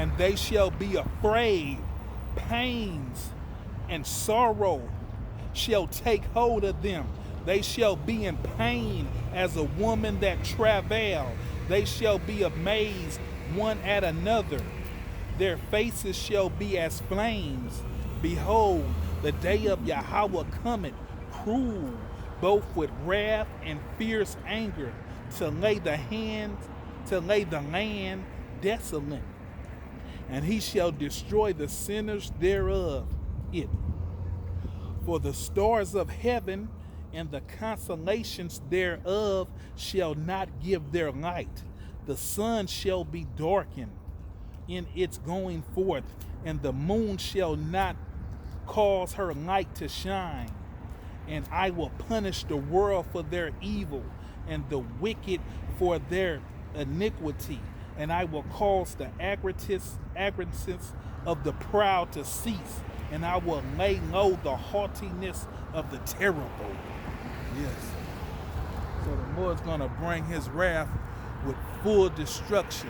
and they shall be afraid. Pains and sorrow shall take hold of them. They shall be in pain as a woman that travail. They shall be amazed one at another. Their faces shall be as flames. Behold, the day of Yahweh cometh, cruel, both with wrath and fierce anger, to lay the land desolate. And he shall destroy the sinners thereof. It. For the stars of heaven and the constellations thereof shall not give their light. The sun shall be darkened in its going forth, and the moon shall not cause her light to shine. And I will punish the world for their evil, and the wicked for their iniquity. And I will cause the arrogance of the proud to cease, and I will lay low the haughtiness of the terrible. Yes. So the Lord's going to bring his wrath with full destruction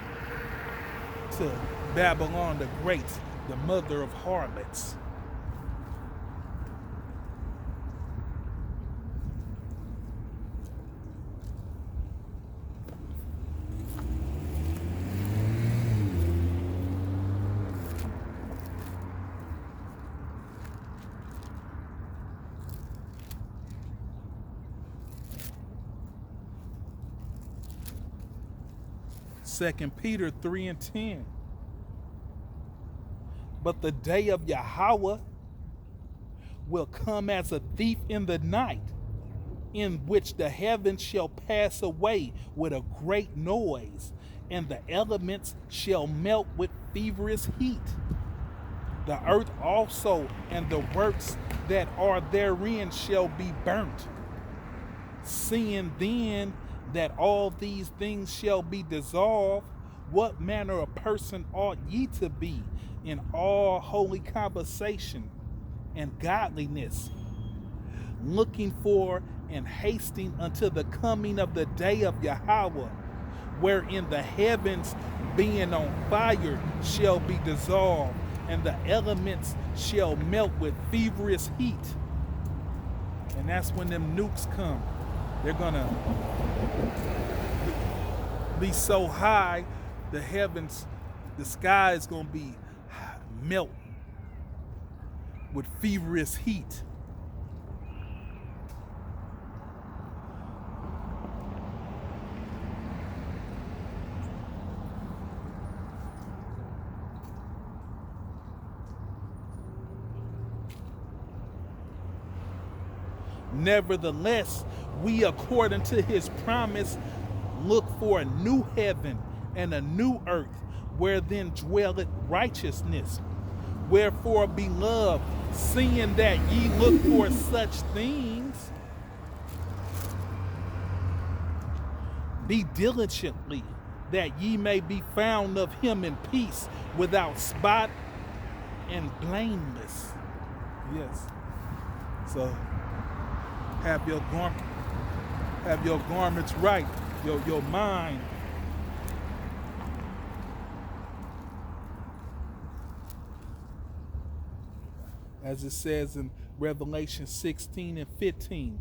to Babylon the Great, the mother of harlots. Second Peter 3 and 10. But the day of Yahweh will come as a thief in the night, in which the heavens shall pass away with a great noise, and the elements shall melt with feverish heat. The earth also and the works that are therein shall be burnt. Seeing then that all these things shall be dissolved, what manner of person ought ye to be in all holy conversation and godliness, looking for and hasting unto the coming of the day of Yahweh, wherein the heavens being on fire shall be dissolved, and the elements shall melt with feverish heat. And that's when them nukes come. They're gonna be so high, the heavens, the sky is gonna be melt with feverish heat. Nevertheless, we, according to his promise, look for a new heaven and a new earth, wherein dwelleth righteousness. Wherefore, beloved, seeing that ye look for such things, be diligently, that ye may be found of him in peace, without spot and blameless. Yes. So have your garments right, your mind. As it says in Revelation 16 and 15,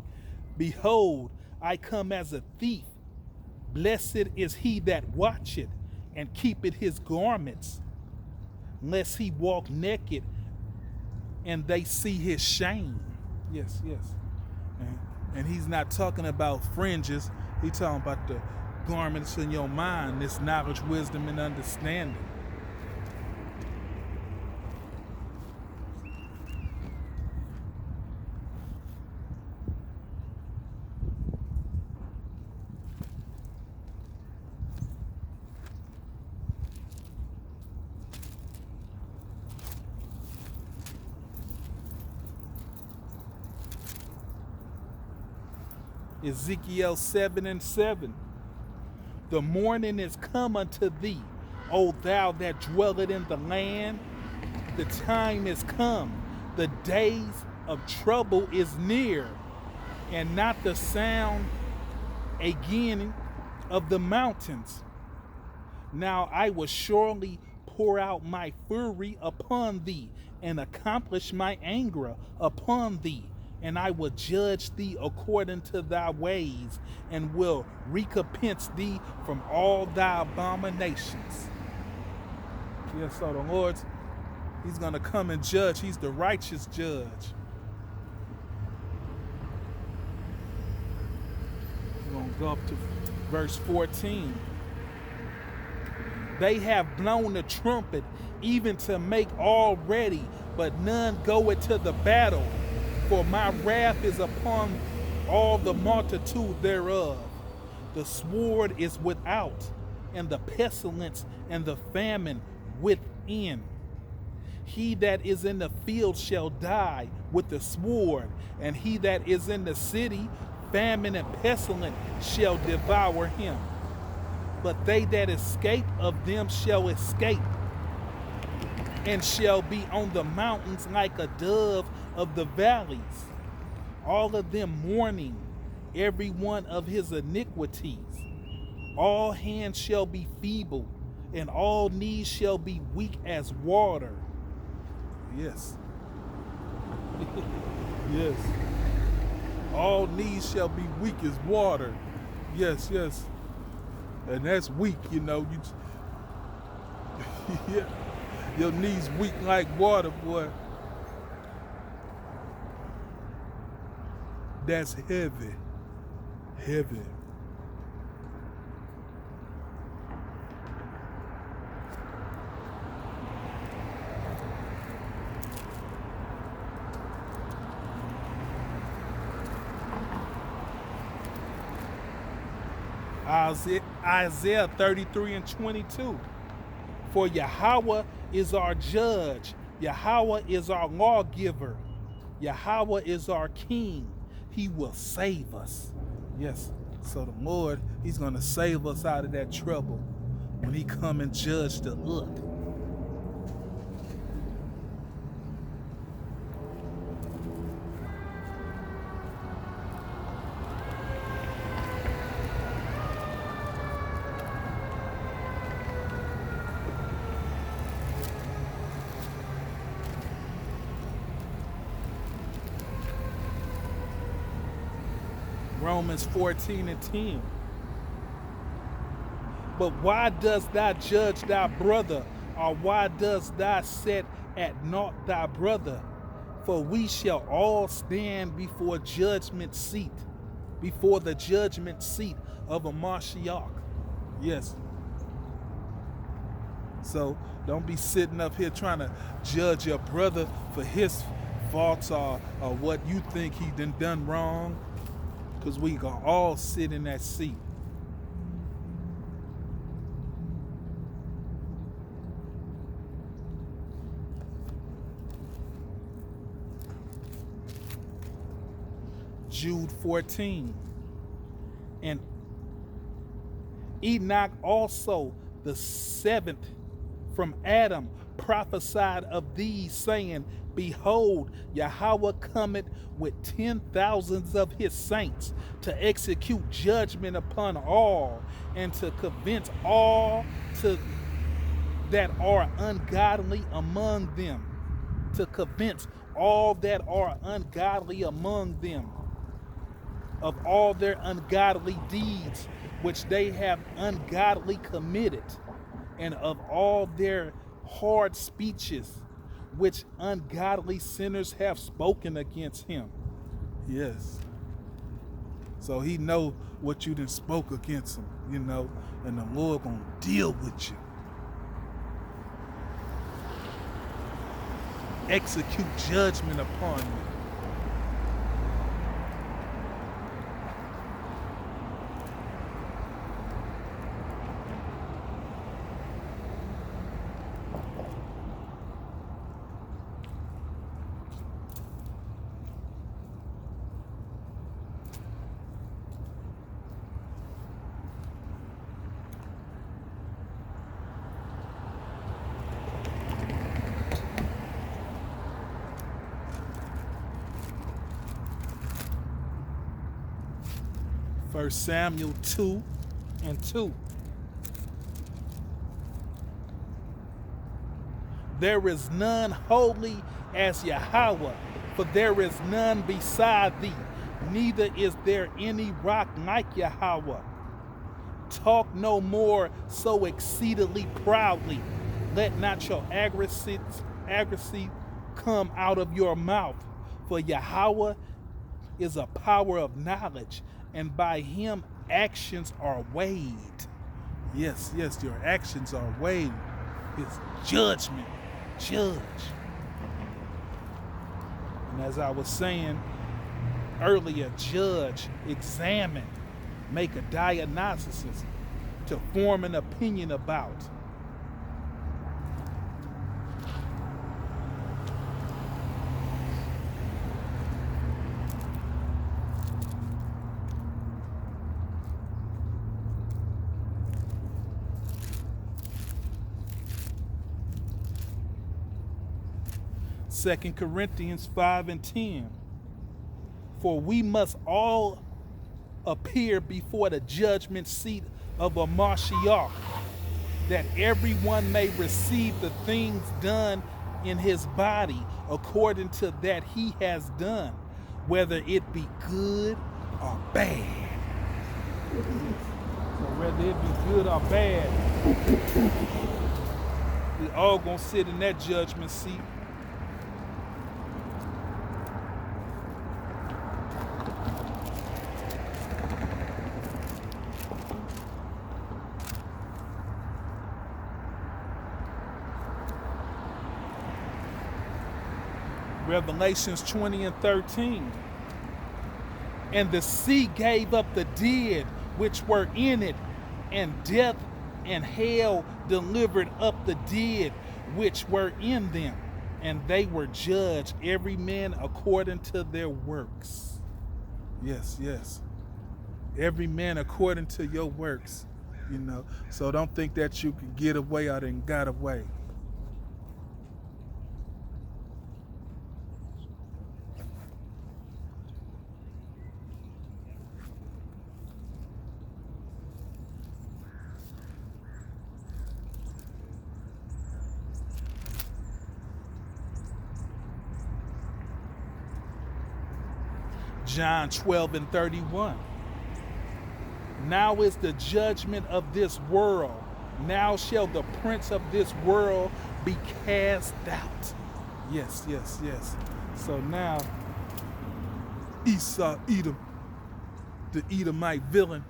behold, I come as a thief. Blessed is he that watcheth and keepeth his garments, lest he walk naked and they see his shame. Yes, yes. And he's not talking about fringes. He's talking about the garments in your mind, this knowledge, wisdom, and understanding. Ezekiel 7 and 7. The morning is come unto thee, O thou that dwellest in the land. The time is come. The days of trouble is near, and not the sound again of the mountains. Now I will surely pour out my fury upon thee, and accomplish my anger upon thee. And I will judge thee according to thy ways, and will recompense thee from all thy abominations. Yes, so the Lord's, he's going to come and judge. He's the righteous judge. We're going to go up to verse 14. They have blown the trumpet, even to make all ready, but none goeth to the battle. For my wrath is upon all the multitude thereof. The sword is without, and the pestilence and the famine within. He that is in the field shall die with the sword, and he that is in the city, famine and pestilence shall devour him. But they that escape of them shall escape, and shall be on the mountains like a dove of the valleys, all of them mourning, every one of his iniquities. All hands shall be feeble, and all knees shall be weak as water. Yes. Yes. All knees shall be weak as water. Yes, yes. And that's weak, you know. Yeah. Your knees weak like water, boy. That's heavy. Heavy. Isaiah 33 and 22. For Yahweh is our judge. Yahweh is our lawgiver. Yahweh is our king. He will save us. Yes. So the Lord, he's going to save us out of that trouble when he come and judge the earth. Romans 14 and 10. But why dost thou judge thy brother, or why dost thou set at naught thy brother? For we shall all stand before judgment seat, before the judgment seat of a Mashiach. Yes. So don't be sitting up here trying to judge your brother for his faults or what you think he done wrong. Because we gonna all sit in that seat. Jude 14. And Enoch also, the seventh from Adam, prophesied of these, saying, Behold, Yahweh cometh with 10,000s of his saints to execute judgment upon all, and to convince all that are ungodly among them. To convince all that are ungodly among them of all their ungodly deeds which they have ungodly committed, and of all their hard speeches which ungodly sinners have spoken against him. Yes. So he know what you done spoke against him, you know, and the Lord gonna deal with you. Execute judgment upon you. First Samuel 2 and 2. There is none holy as Yahweh, for there is none beside thee, neither is there any rock like Yahweh. Talk no more so exceedingly proudly. Let not your arrogancy come out of your mouth, for Yahweh is a power of knowledge, and by him actions are weighed. Yes, your actions are weighed. His judgment, judge. And as I was saying earlier, judge, examine, make a diagnosis to form an opinion about. Second Corinthians 5 and 10. For we must all appear before the judgment seat of a Mashiach, that everyone may receive the things done in his body according to that he has done, whether it be good or bad. So whether it be good or bad, we all gonna sit in that judgment seat. Revelations 20 and 13. And the sea gave up the dead which were in it, and death and hell delivered up the dead which were in them, and they were judged, every man according to their works. Yes. Every man according to your works, So don't think that you can get away or then got away. John 12 and 31. Now is the judgment of this world. Now shall the prince of this world be cast out. Yes. So now Esau, Edom, the Edomite villain,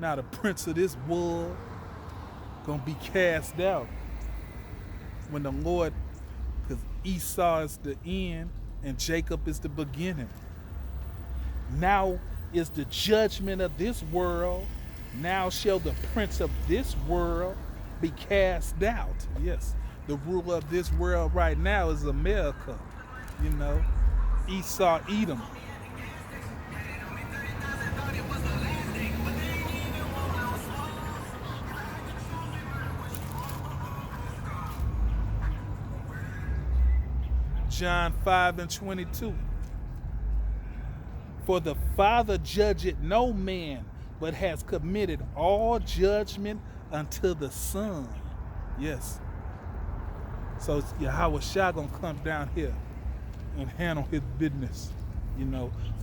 now the prince of this world, gonna be cast out. When the Lord, because Esau is the end and Jacob is the beginning. Now is the judgment of this world. Now shall the prince of this world be cast out. Yes, the ruler of this world right now is America. Esau, Edom. John 5 and 22. For the Father judgeth no man, but has committed all judgment unto the Son. Yes. So Yahweh Shah gonna come down here and handle his business,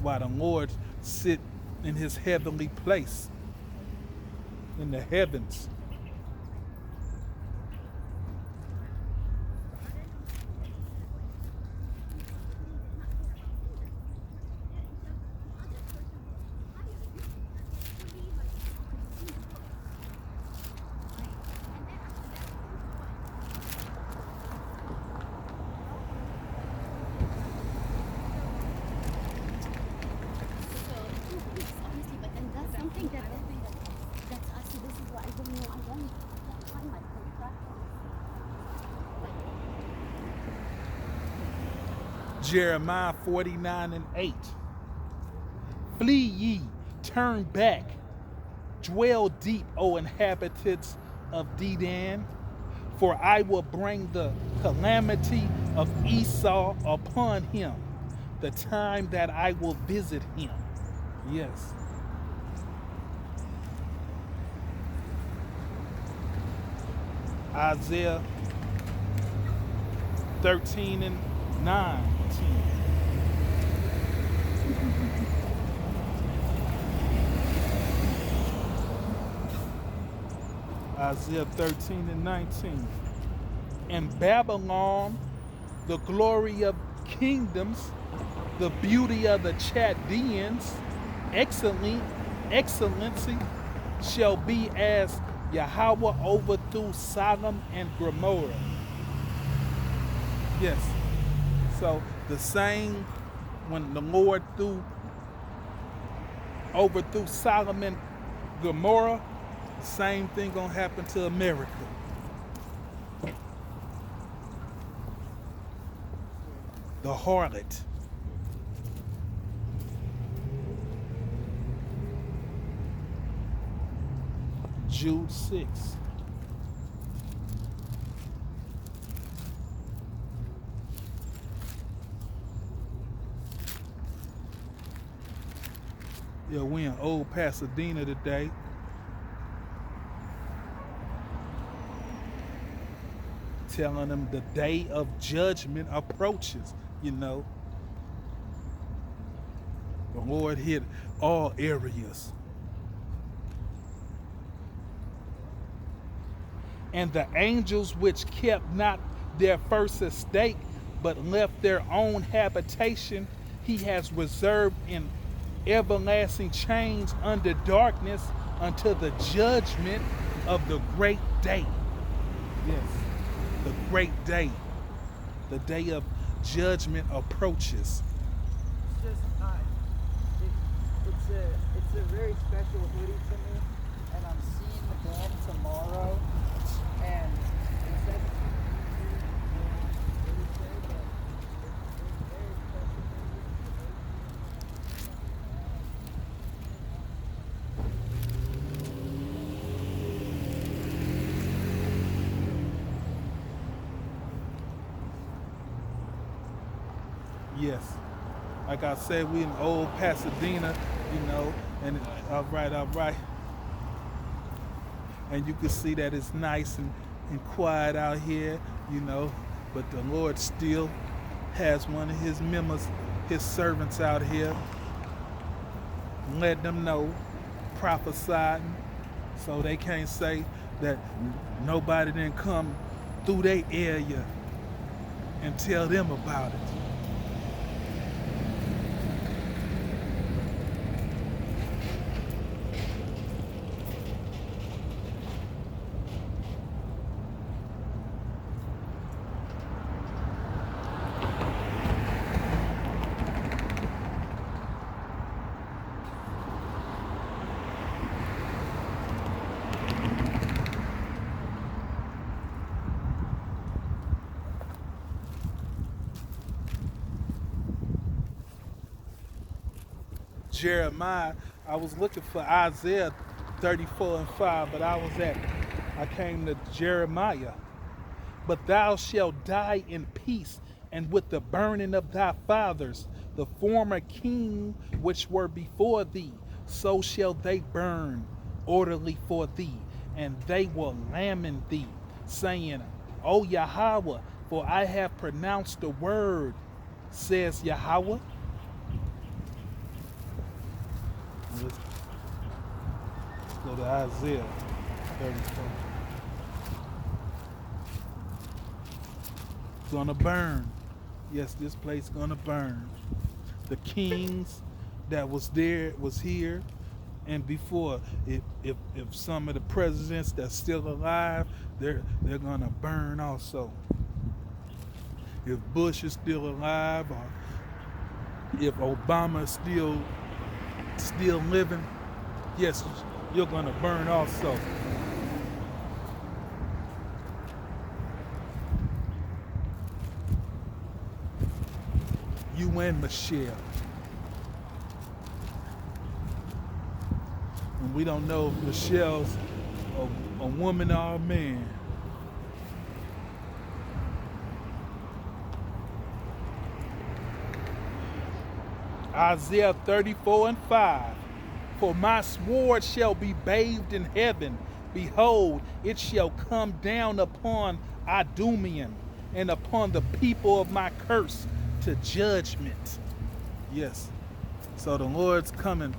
while the Lord sit in his heavenly place in the heavens. Jeremiah 49 and 8. Flee ye, turn back, dwell deep, O inhabitants of Dedan, for I will bring the calamity of Esau upon him, the time that I will visit him. Yes. Isaiah 13 and 19. Isaiah 13 and 19. And Babylon, the glory of kingdoms, the beauty of the Chaldeans, excellency shall be as Yahweh overthrew Sodom and Gomorrah. Yes. So the same when the Lord overthrew Sodom and Gomorrah, same thing gonna happen to America. The harlot. Jude 6. Yeah, we in old Pasadena today. Telling them the day of judgment approaches, you know. The Lord hit all areas. And the angels which kept not their first estate, but left their own habitation, he has reserved in everlasting chains under darkness until the judgment of the great day. Yes, the great day. The day of judgment approaches. It's just it's a very special hoodie to me, and I'm seeing the band tomorrow, and they said Yes. Like I said, we in old Pasadena, you know, and all right. And you can see that it's nice and quiet out here, you know, but the Lord still has one of his members, his servants out here, letting them know, prophesying, so they can't say that nobody didn't come through their area and tell them about it. Jeremiah, I was looking for Isaiah 34 and 5, but I came to Jeremiah. But thou shalt die in peace, and with the burning of thy fathers, the former king which were before thee, so shall they burn orderly for thee, and they will lament thee, saying, O Yahweh, for I have pronounced the word, says Yahweh. Let's go to Isaiah 34. It's gonna burn. Yes, this place gonna burn. The kings that was here, and before, if some of the presidents that's still alive, they're gonna burn also. If Bush is still alive, or if Obama is still living, yes, you're gonna burn also. You and Michelle. And we don't know if Michelle's a woman or a man. Isaiah 34 and 5. For my sword shall be bathed in heaven. Behold, it shall come down upon Idumean, and upon the people of my curse to judgment. Yes. So the Lord's coming,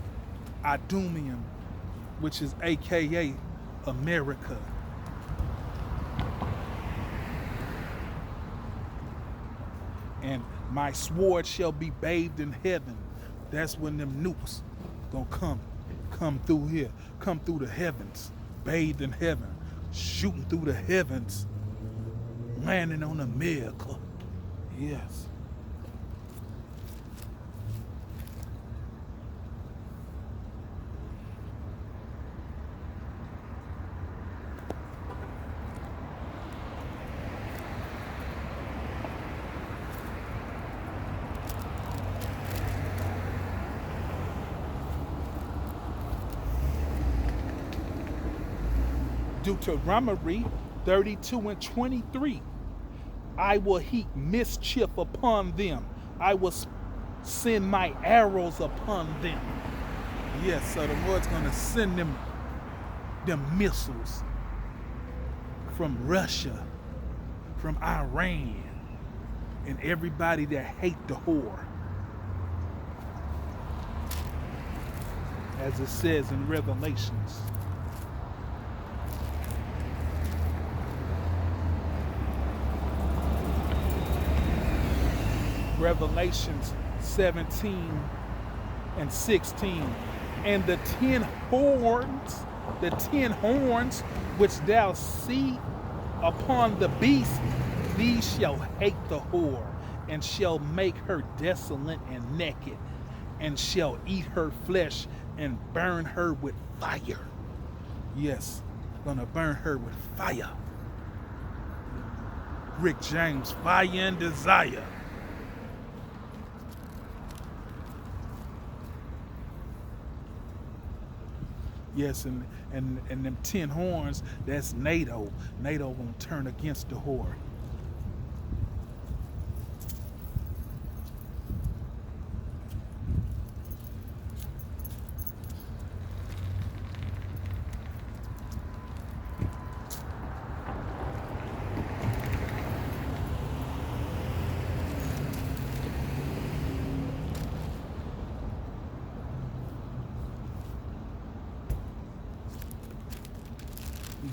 Idumean, which is AKA America. And my sword shall be bathed in heaven. That's when them nukes gonna come through here, come through the heavens, bathed in heaven, shooting through the heavens, landing on America. Yes. Deuteronomy 32 and 23. I will heap mischief upon them. I will send my arrows upon them. Yes, so the Lord's going to send them missiles from Russia, from Iran, and everybody that hate the whore. As it says in Revelations. Revelations 17 and 16. And the 10 horns which thou see upon the beast, these shall hate the whore, and shall make her desolate and naked, and shall eat her flesh and burn her with fire. Yes, gonna burn her with fire. Rick James, Fire and Desire. Yes, and them 10 horns, that's NATO. NATO won't turn against the whore.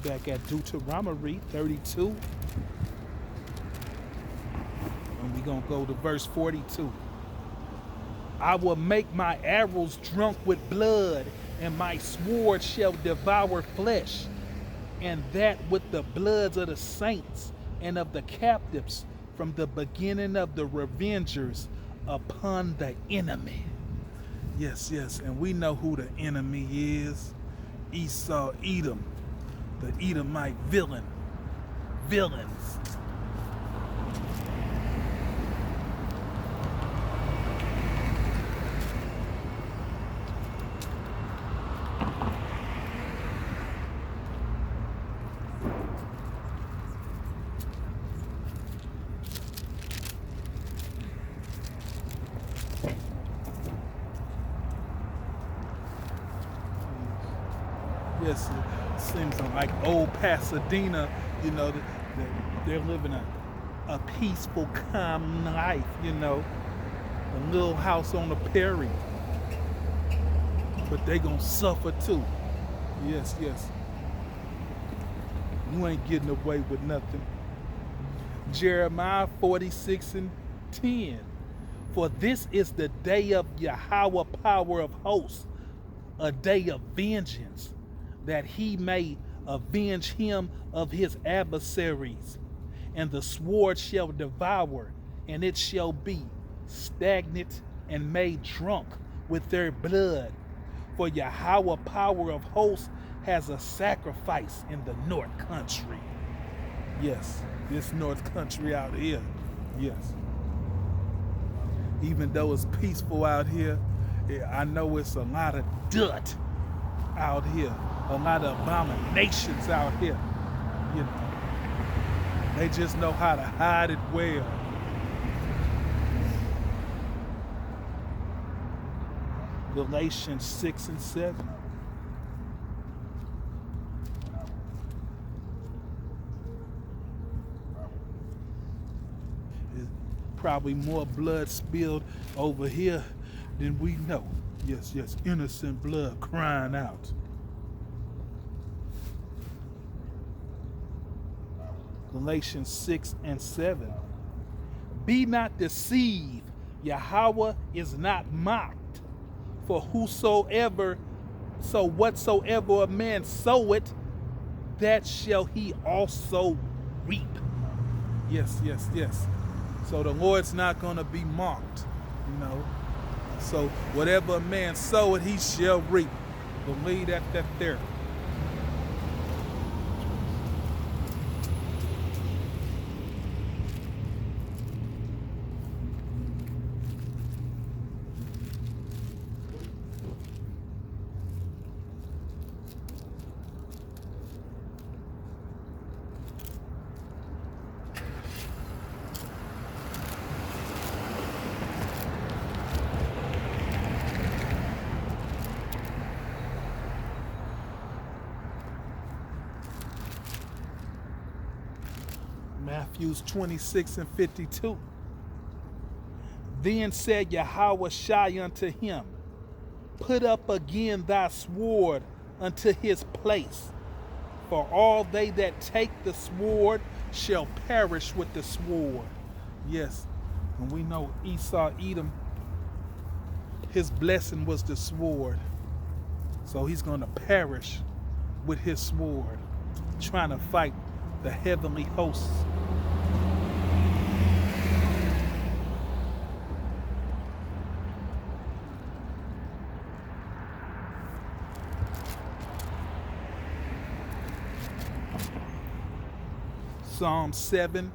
Back at Deuteronomy 32. And we're going to go to verse 42. I will make my arrows drunk with blood, and my sword shall devour flesh, and that with the bloods of the saints and of the captives from the beginning of the revengers upon the enemy. Yes, yes, and we know who the enemy is. Esau, Edom. The Edomite villains. Yes, it seems like old Pasadena, you know, they're living a peaceful, calm life, you know, a little house on the prairie. But they gonna suffer too. Yes, yes. You ain't getting away with nothing. Jeremiah 46 and 10. For this is the day of Yahweh, power of hosts, a day of vengeance, that he may avenge him of his adversaries. And the sword shall devour, and it shall be stagnant and made drunk with their blood. For Yahweh, power of hosts, has a sacrifice in the north country. Yes, this north country out here. Yes. Even though it's peaceful out here, I know it's a lot of dirt out here. A lot of abominations out here, you know. They just know how to hide it well. Galatians 6 and 7. Probably more blood spilled over here than we know. Yes, yes, innocent blood crying out. Galatians 6 and 7. Be not deceived, Yahweh is not mocked. For whatsoever a man soweth, that shall he also reap. Yes, yes, yes. So the Lord's not going to be mocked, you know. So whatever a man soweth, he shall reap. Believe that there. Matthew 26 and 52. Then said Yahweh Shai unto him, put up again thy sword unto his place, for all they that take the sword shall perish with the sword. Yes, and we know Esau, Edom, his blessing was the sword. So he's going to perish with his sword, trying to fight the heavenly hosts. Psalm 7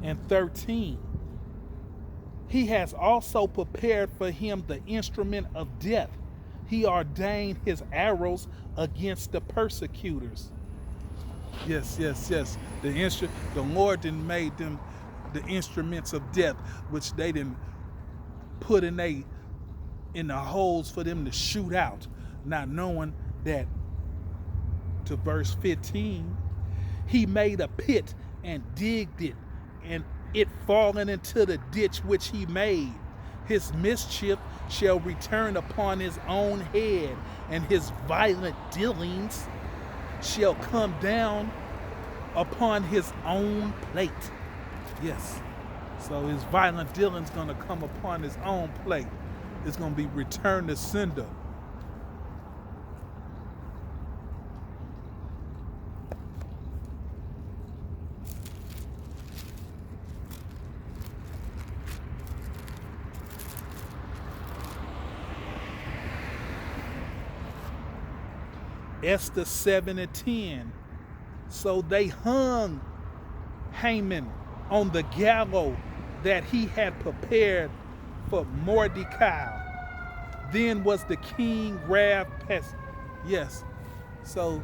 and 13. He has also prepared for him the instrument of death. He ordained his arrows against the persecutors. Yes, yes, yes. The Lord didn't made them the instruments of death, which they didn't put in the holes for them to shoot out, not knowing that, to verse 15, he made a pit and digged it, and it fallen into the ditch which he made. His mischief shall return upon his own head, and his violent dealings shall come down upon his own plate. Yes. So his violent dealings going to come upon his own plate. It's going to be returned to sender. Esther 7 and 10. So they hung Haman on the gallows that he had prepared for Mordecai. Then was the king wrath past. Yes. So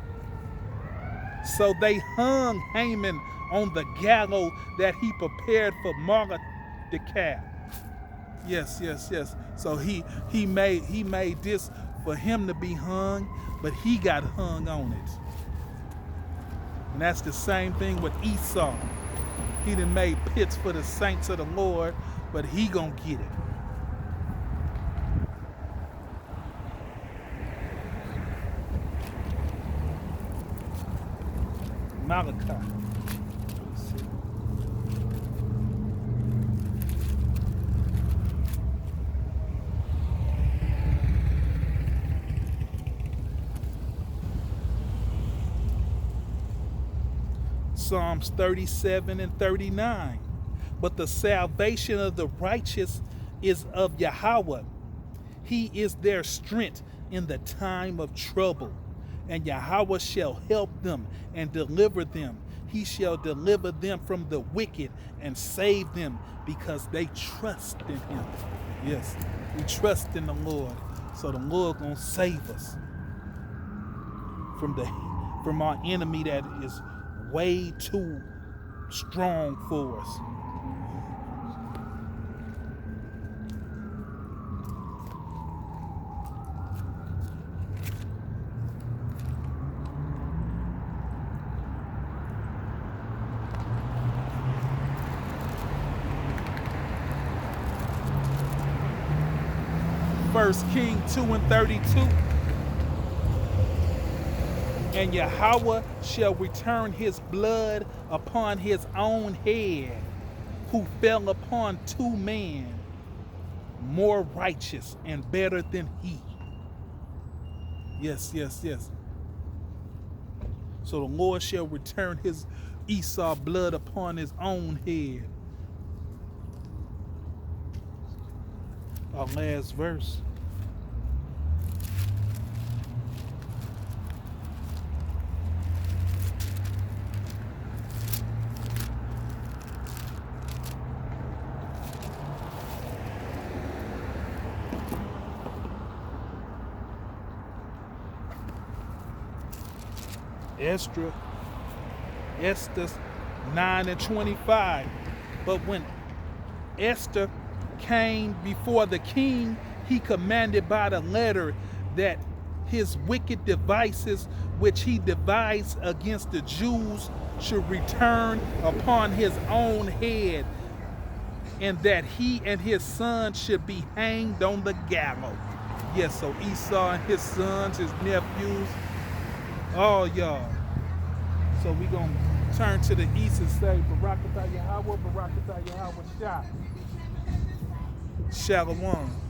they hung Haman on the gallows that he prepared for Mordecai. Yes, yes, yes. So he made this for him to be hung, but he got hung on it. And that's the same thing with Esau. He done made pits for the saints of the Lord, but he gonna get it. Malachi. Psalms 37 and 39. But the salvation of the righteous is of Yahweh. He is their strength in the time of trouble. And Yahweh shall help them and deliver them. He shall deliver them from the wicked and save them because they trust in him. Yes, we trust in the Lord. So the Lord gonna save us from our enemy that is way too strong for us. 1 King 2:32. And Yahweh shall return his blood upon his own head, who fell upon two men more righteous and better than he. Yes, yes, yes. So the Lord shall return his Esau blood upon his own head. Our last verse. Esther 9:25. But when Esther came before the king, he commanded by the letter that his wicked devices which he devised against the Jews should return upon his own head, and that he and his sons should be hanged on the gallows. Yes, so Esau and his sons, his nephews, all y'all. So we gonna turn to the east and say, Barakatah Yahweh, Barakatah Yahweh Shah. Shalom.